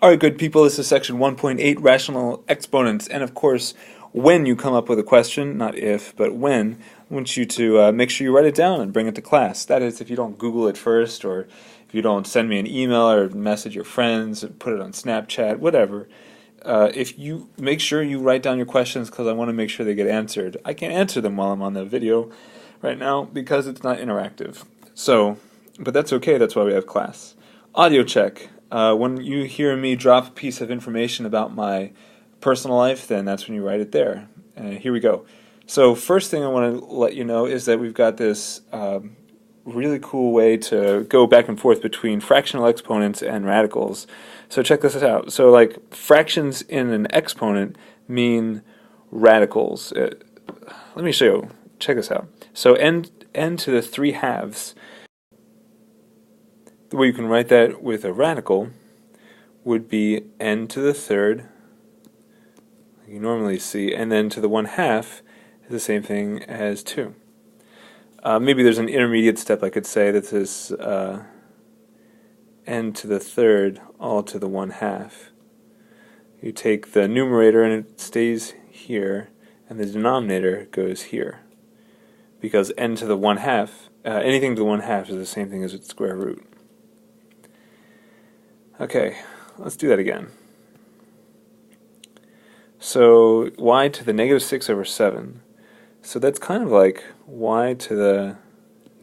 Alright, good people, this is section 1.8, rational exponents, and of course, when you come up with a question, not if, but when, I want you to make sure you write it down and bring it to class. That is, if you don't Google it first, or if you don't send me an email or message your friends, or put it on Snapchat, whatever. If you make sure you write down your questions, because I want to make sure they get answered. I can't answer them while I'm on the video right now because it's not interactive. So, but that's okay, that's why we have class. Audio check. When you hear me drop a piece of information about my personal life, then that's when you write it there. Here we go. So first thing I want to let you know is that we've got this really cool way to go back and forth between fractional exponents and radicals. So check this out. So like fractions in an exponent mean radicals. Let me show you. Check this out. So n to the 3/2. The way you can write that with a radical would be n to the 3rd, like you normally see, and then to the 1/2 is the same thing as 2. Maybe there's an intermediate step I could say that is n to the 3rd all to the 1/2. You take the numerator and it stays here, and the denominator goes here. Because n to the 1/2, anything to the 1/2 is the same thing as its square root. Okay, let's do that again. So y to the -6/7. So that's kind of like y to the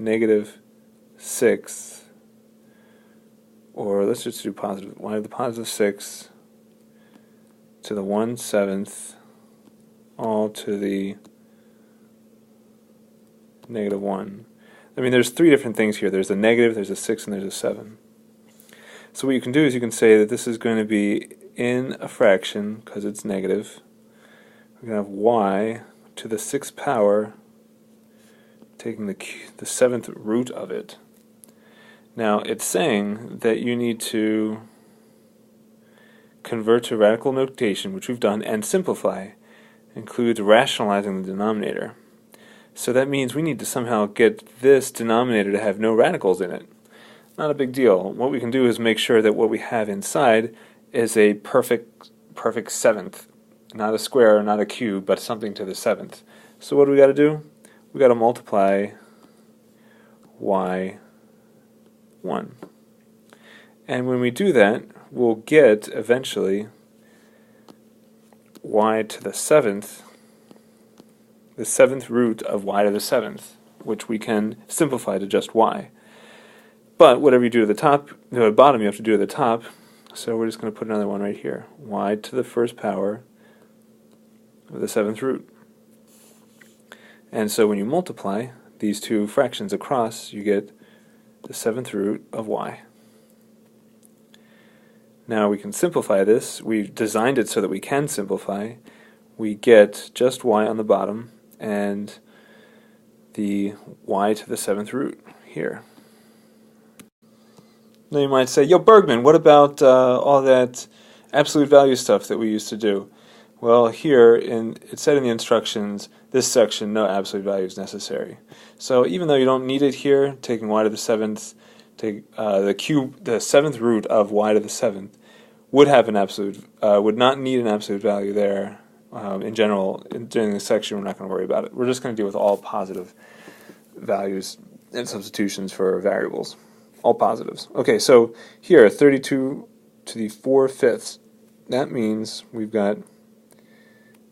-6, or let's just do positive, y to the +6 to the 1/7 all to the -1. I mean, there's three different things here. There's a negative, there's a 6, and there's a 7. So what you can do is you can say that this is going to be in a fraction, because it's negative. We're going to have y to the 6th power, taking the 7th root of it. Now, it's saying that you need to convert to radical notation, which we've done, and simplify. Includes rationalizing the denominator. So that means we need to somehow get this denominator to have no radicals in it. Not a big deal. What we can do is make sure that what we have inside is a perfect 7th. Not a square, not a cube, but something to the 7th. So what do we got to do? We got to multiply y1. And when we do that, we'll get eventually y to the 7th, the 7th root of y to the 7th, which we can simplify to just y. But whatever you do to the top, the bottom you have to do to the top, so we're just going to put another one right here. Y to the 1st power of the 7th root. And so when you multiply these two fractions across, you get the 7th root of y. Now we can simplify this. We've designed it so that we can simplify. We get just y on the bottom and the y to the 7th root here. Now you might say, yo Bergman, what about all that absolute value stuff that we used to do? Well, here, it said in the instructions, this section, no absolute value is necessary. So even though you don't need it here, taking y to the 7th, take the 7th root of y to the 7th, would have an absolute, would not need an absolute value there. In general, during this section, we're not going to worry about it. We're just going to deal with all positive values and substitutions for variables. All positives. Okay, so here, 32 to the 4/5. That means we've got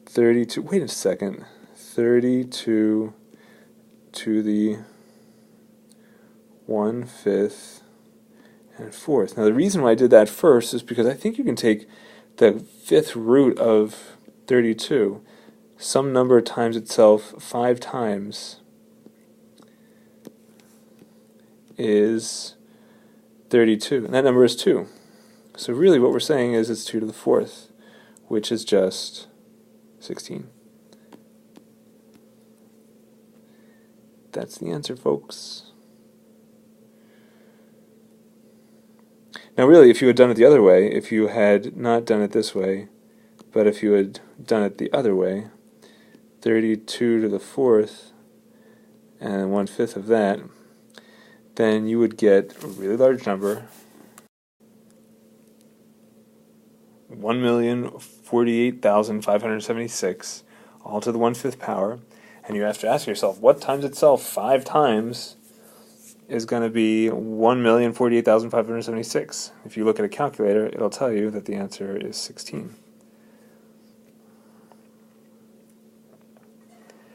32, wait a second, 32 to the 1/5 and 4th. Now the reason why I did that first is because I think you can take the 5th root of 32, some number times itself 5 times is 32, and that number is 2. So really what we're saying is it's 2 to the 4th, which is just 16. That's the answer, folks. Now really, if you had done it the other way, if you had not done it this way, but if you had done it the other way, 32 to the 4th and 1/5 of that, then you would get a really large number 1,048,576, all to the 1/5 power, and you have to ask yourself, what times itself 5 times is going to be 1,048,576. If you look at a calculator, it'll tell you that the answer is 16.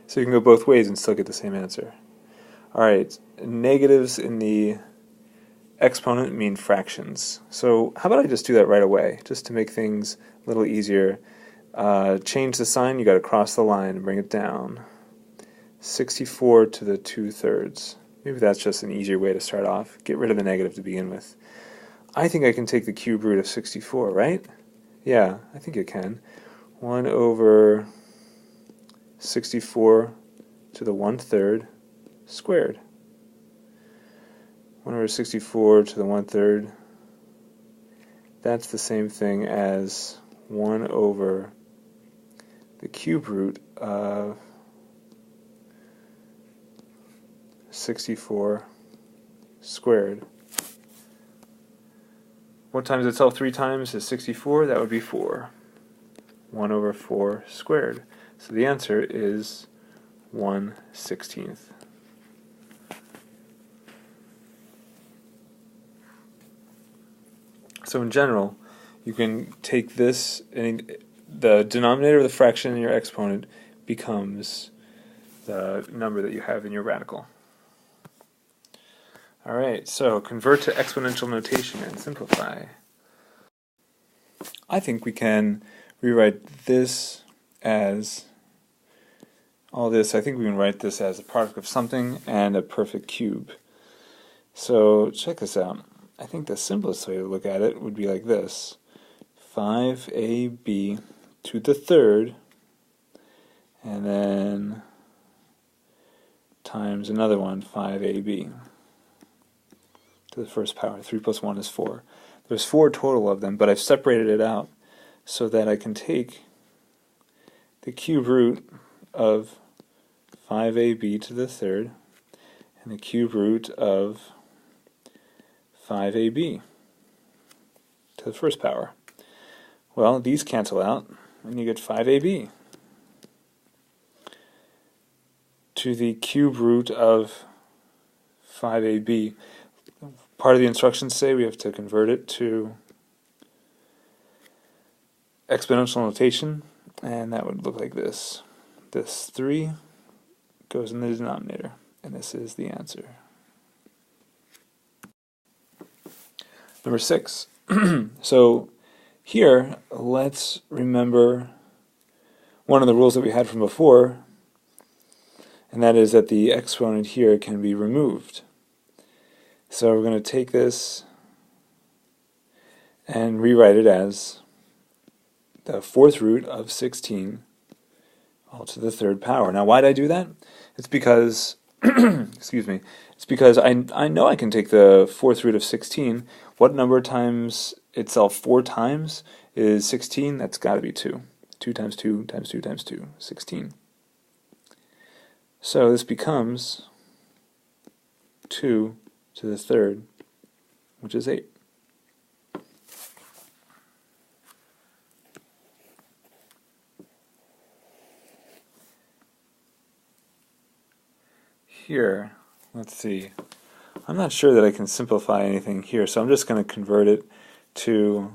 So you can go both ways and still get the same answer. Alright, negatives in the exponent mean fractions. So how about I just do that right away, just to make things a little easier. Change the sign, you got to cross the line and bring it down. 64 to the 2/3. Maybe that's just an easier way to start off. Get rid of the negative to begin with. I think I can take the cube root of 64, right? Yeah, I think I can. 1 over 64 to the 1/3 squared. 1 over 64 to the 1/3. That's the same thing as 1 over the cube root of 64 squared. What times itself 3 times is 64? That would be 4. 1 over 4 squared. So the answer is 1/16. So in general, you can take this, and the denominator of the fraction in your exponent becomes the number that you have in your radical. Alright, so convert to exponential notation and simplify. I think we can rewrite this as all this. I think we can write this as a product of something and a perfect cube. So check this out. I think the simplest way to look at it would be like this. 5ab to the 3rd, and then times another one, 5ab to the 1st power. 3 plus 1 is 4. There's 4 total of them, but I've separated it out so that I can take the cube root of 5ab to the 3rd and the cube root of 5ab to the 1st power. Well, these cancel out, and you get 5ab to the cube root of 5ab. Part of the instructions say we have to convert it to exponential notation, and that would look like this. This 3 goes in the denominator, and this is the answer. Number 6. So here, let's remember one of the rules that we had from before, and that is that the exponent here can be removed. So we're going to take this and rewrite it as the 4th root of 16 all to the 3rd power. Now, why did I do that? It's because, excuse me, it's because I know I can take the 4th root of 16. What number times itself 4 times is 16? That's got to be 2. 2 times 2 times 2 times 2, 16. So this becomes 2 to the 3rd, which is 8. Here, let's see, I'm not sure that I can simplify anything here, so I'm just going to convert it to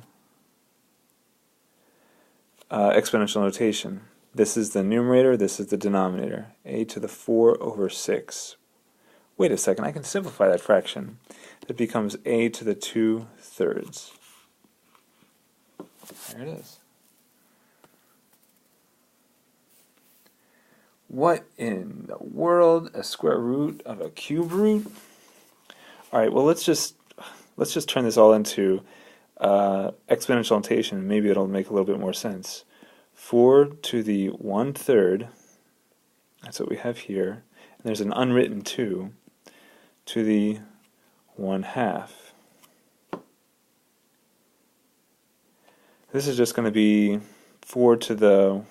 exponential notation. This is the numerator, this is the denominator, a to the 4 over 6. Wait a second, I can simplify that fraction. It becomes a to the 2/3. There it is. What in the world? A square root of a cube root? Alright, well let's just turn this all into exponential notation. Maybe it'll make a little bit more sense. 4 to the 1/3, that's what we have here. And there's an unwritten 2 to the 1/2. This is just going to be 4 to the...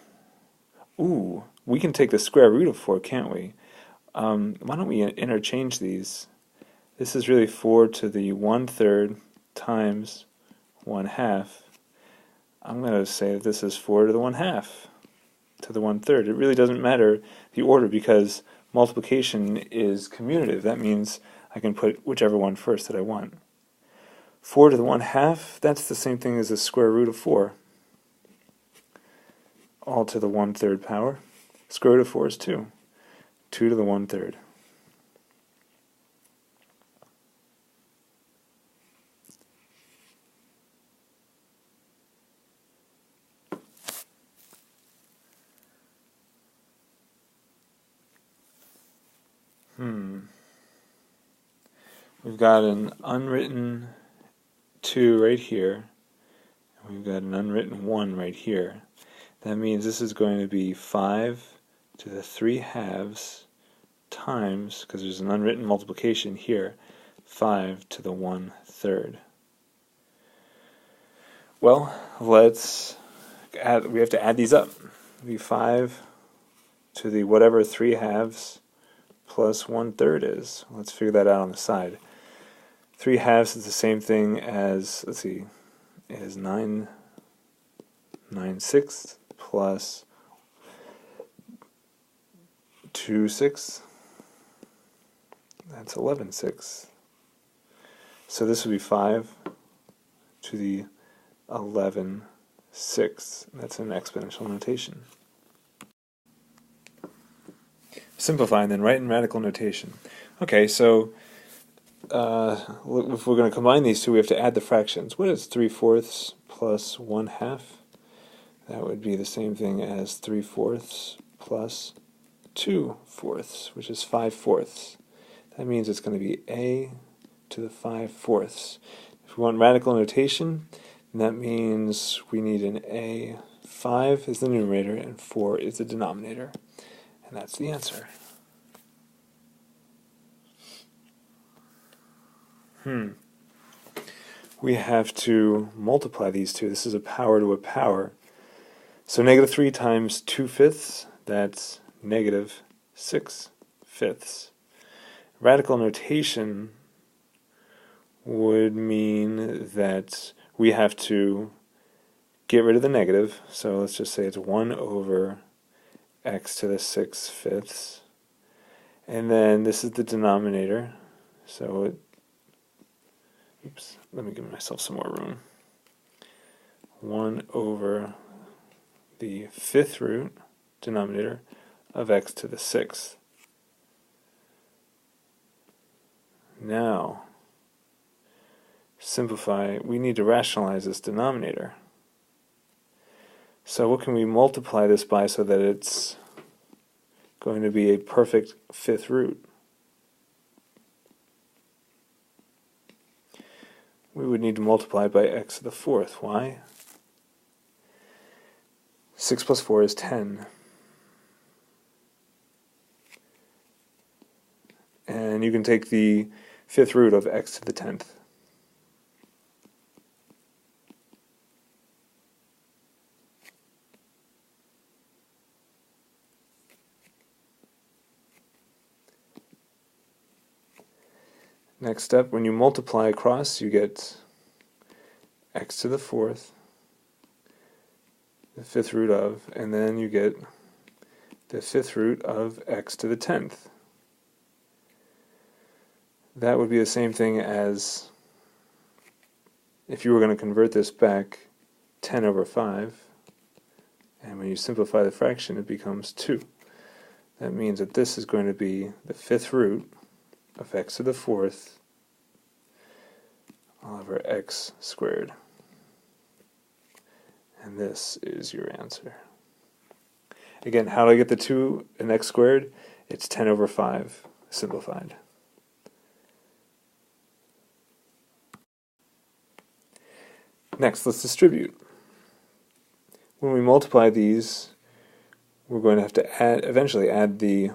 Ooh, we can take the square root of 4, can't we? Why don't we interchange these? This is really 4 to the 1/3 times 1/2. I'm going to say that this is 4 to the 1/2 to the 1/3. It really doesn't matter the order because multiplication is commutative. That means I can put whichever one first that I want. 4 to the 1/2, that's the same thing as the square root of 4. All to the 1/3 power. Square root of 4 is 2. 2 to the 1/3. We've got an unwritten 2 right here, and we've got an unwritten 1 right here. That means this is going to be 5 to the 3/2 times, because there's an unwritten multiplication here, 5 to the 1/3. Well, let's add, we have to add these up. It'll be 5 to the whatever 3/2 plus 1/3 is. Let's figure that out on the side. 3/2 is the same thing as, let's see, is 9/6 plus 2/6. That's 11/6. So this would be 5 to the 11/6. That's an exponential notation. Simplify and then write in radical notation. Okay, so if we're going to combine these two, we have to add the fractions. What is 3/4 plus 1/2? That would be the same thing as 3/4 plus 2/4, which is 5/4. That means it's going to be a to the 5/4. If we want radical notation, then that means we need an a. 5 is the numerator and 4 is the denominator. And that's the answer. We have to multiply these two. This is a power to a power. So -3 times 2/5, that's -6/5. Radical notation would mean that we have to get rid of the negative. So let's just say it's 1 over x to the 6/5. And then this is the denominator. So let me give myself some more room. 1 over the 5th root, denominator, of x to the 6th. Now, simplify, we need to rationalize this denominator. So what can we multiply this by so that it's going to be a perfect 5th root? We would need to multiply by x to the 4th. Why? 6 plus 4 is 10. And you can take the 5th root of x to the 10th. Next step, when you multiply across, you get x to the 4th, the 5th root of, and then you get the 5th root of x to the 10th. That would be the same thing as, if you were going to convert this back, 10 over 5, and when you simplify the fraction it becomes 2. That means that this is going to be the 5th root of x to the 4th all over x squared. And this is your answer. Again, how do I get the 2 and x squared? It's 10 over 5 simplified. Next, let's distribute. When we multiply these, we're going to have to eventually add the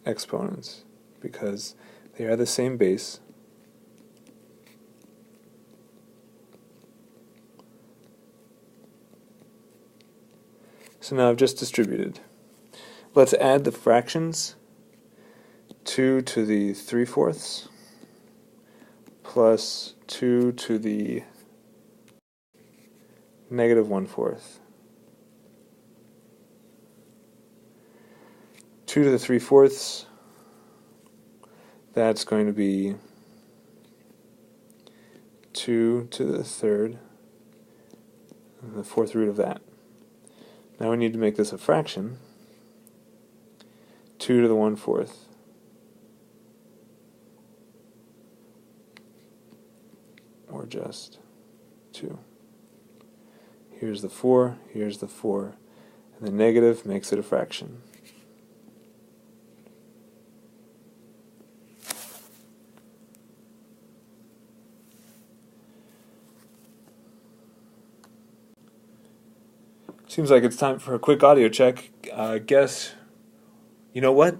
exponents because they are the same base. So now I've just distributed. Let's add the fractions. 2 to the 3/4 plus 2 to the negative 1/4. 2 to the 3/4, that's going to be 2 to the 3rd, and the 4th root of that. Now we need to make this a fraction. 2 to the 1/4. Or just 2. Here's the 4, here's the 4, and the negative makes it a fraction. Seems like it's time for a quick audio check. Guess, you know what?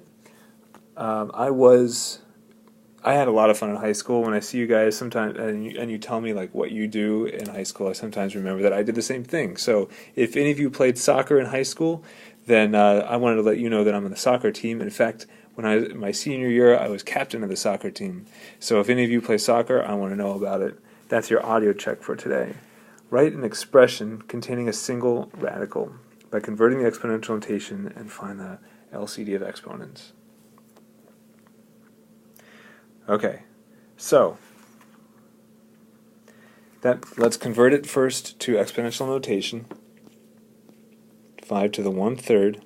I had a lot of fun in high school. When I see you guys sometimes, and you tell me like what you do in high school, I sometimes remember that I did the same thing. So if any of you played soccer in high school, then I wanted to let you know that I'm on the soccer team. In fact, when my senior year, I was captain of the soccer team. So if any of you play soccer, I want to know about it. That's your audio check for today. Write an expression containing a single radical by converting the exponential notation and find the LCD of exponents. Okay, so let's convert it first to exponential notation. 5 to the 1/3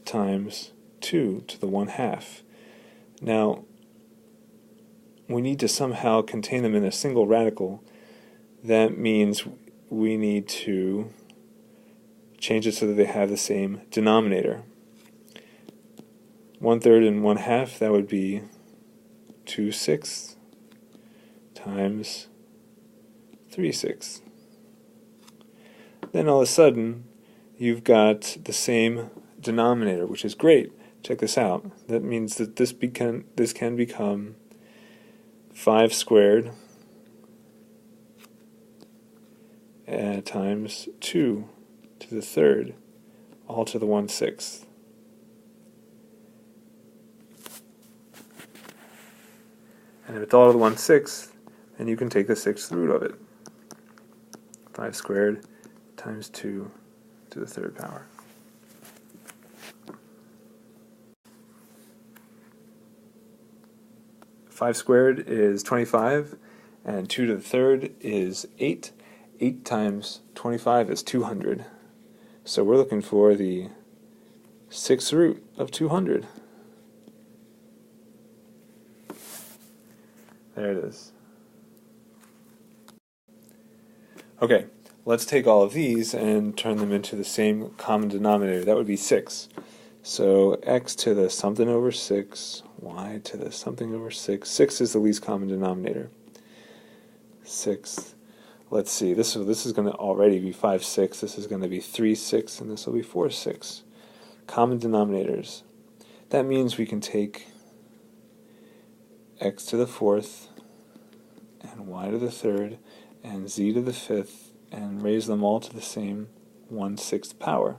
times 2 to the 1/2. Now, we need to somehow contain them in a single radical. That means we need to change it so that they have the same denominator. 1/3 and 1/2, that would be 2/6 times 3/6. Then all of a sudden, you've got the same denominator, which is great. Check this out. That means that this can become 5 squared times 2 to the 3rd, all to the 1/6. And if it's all to the 1/6, then you can take the 6th root of it. 5 squared times 2 to the 3rd power. Five squared is 25, and 2 to the 3rd is 8. 8 times 25 is 200. So we're looking for the 6th root of 200. There it is. Okay, let's take all of these and turn them into the same common denominator. That would be 6. So x to the something over 6, y to the something over 6. 6 is the least common denominator. 6. Let's see, this is going to already be 5/6, this is going to be 3/6, and this will be 4/6. Common denominators. That means we can take x to the 4th, and y to the 3rd, and z to the 5th, and raise them all to the same 1/6 power.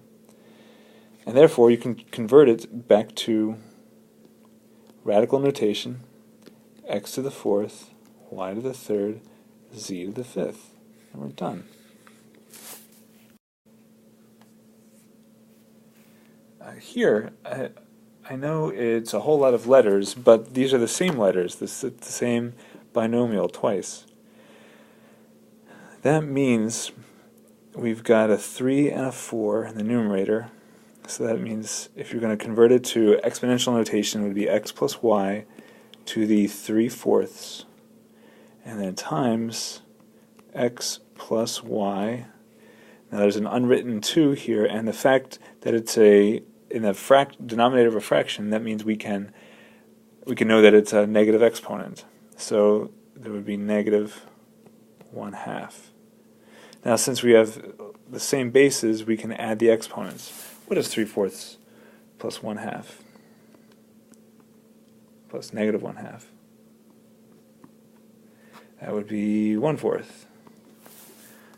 And therefore, you can convert it back to radical notation, x to the 4th, y to the 3rd, z to the 5th. And we're done. Here, I know it's a whole lot of letters, but these are the same letters. This is the same binomial twice. That means we've got a 3 and a 4 in the numerator. So that means if you're going to convert it to exponential notation, it would be x plus y to the 3/4, and then times x plus y. Now there's an unwritten 2 here, and the fact that it's in the denominator of a fraction, that means we can know that it's a negative exponent. So there would be negative 1/2. Now since we have the same bases, we can add the exponents. What is 3/4 plus 1/2 plus negative 1/2? That would be 1/4.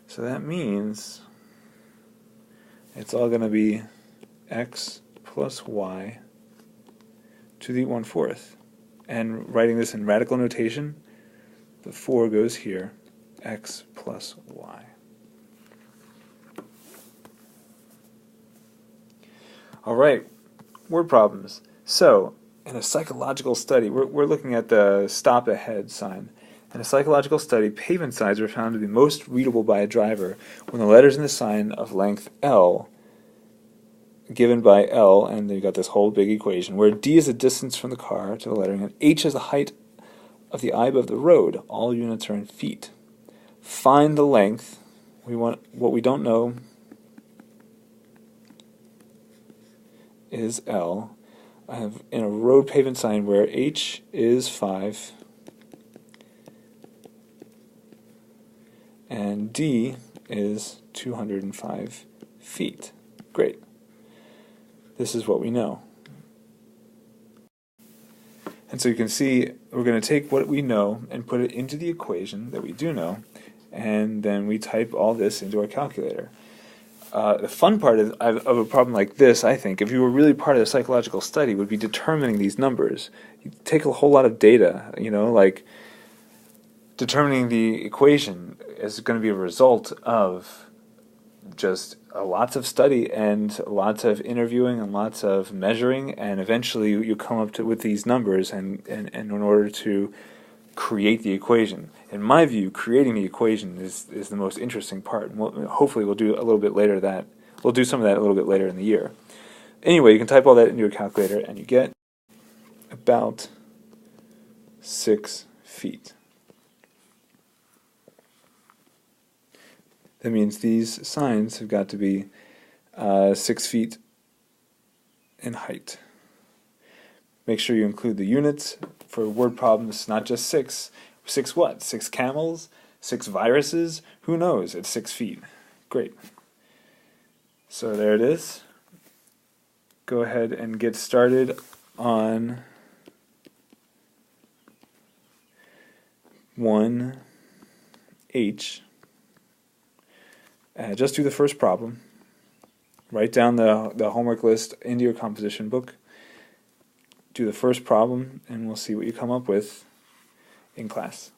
So that means it's all going to be x plus y to the 1/4. And writing this in radical notation, the 4 goes here, x plus y. All right, word problems. So, in a psychological study, we're looking at the stop ahead sign. In a psychological study, pavement signs were found to be most readable by a driver when the letters in the sign of length L, given by L, and you got this whole big equation, where D is the distance from the car to the lettering, and H is the height of the eye above the road. All units are in feet. Find the length. We want what we don't know is L. I have in a road pavement sign where H is 5 and D is 205 feet. Great. This is what we know. And so you can see we're going to take what we know and put it into the equation that we do know, and then we type all this into our calculator. The fun part of a problem like this, I think, if you were really part of the psychological study, would be determining these numbers. You take a whole lot of data, like determining the equation is going to be a result of just lots of study and lots of interviewing and lots of measuring, and eventually you come up with these numbers and in order to create the equation. In my view, creating the equation is the most interesting part. And hopefully we'll do a little bit later that. We'll do some of that a little bit later in the year. Anyway, you can type all that into a calculator and you get about 6 feet. That means these signs have got to be 6 feet in height. Make sure you include the units for word problems, not just 6. 6 what? 6 camels? 6 viruses? Who knows? It's 6 feet. Great. So there it is. Go ahead and get started on 1H. Just do the first problem. Write down the homework list into your composition book. Do the first problem, and we'll see what you come up with in class.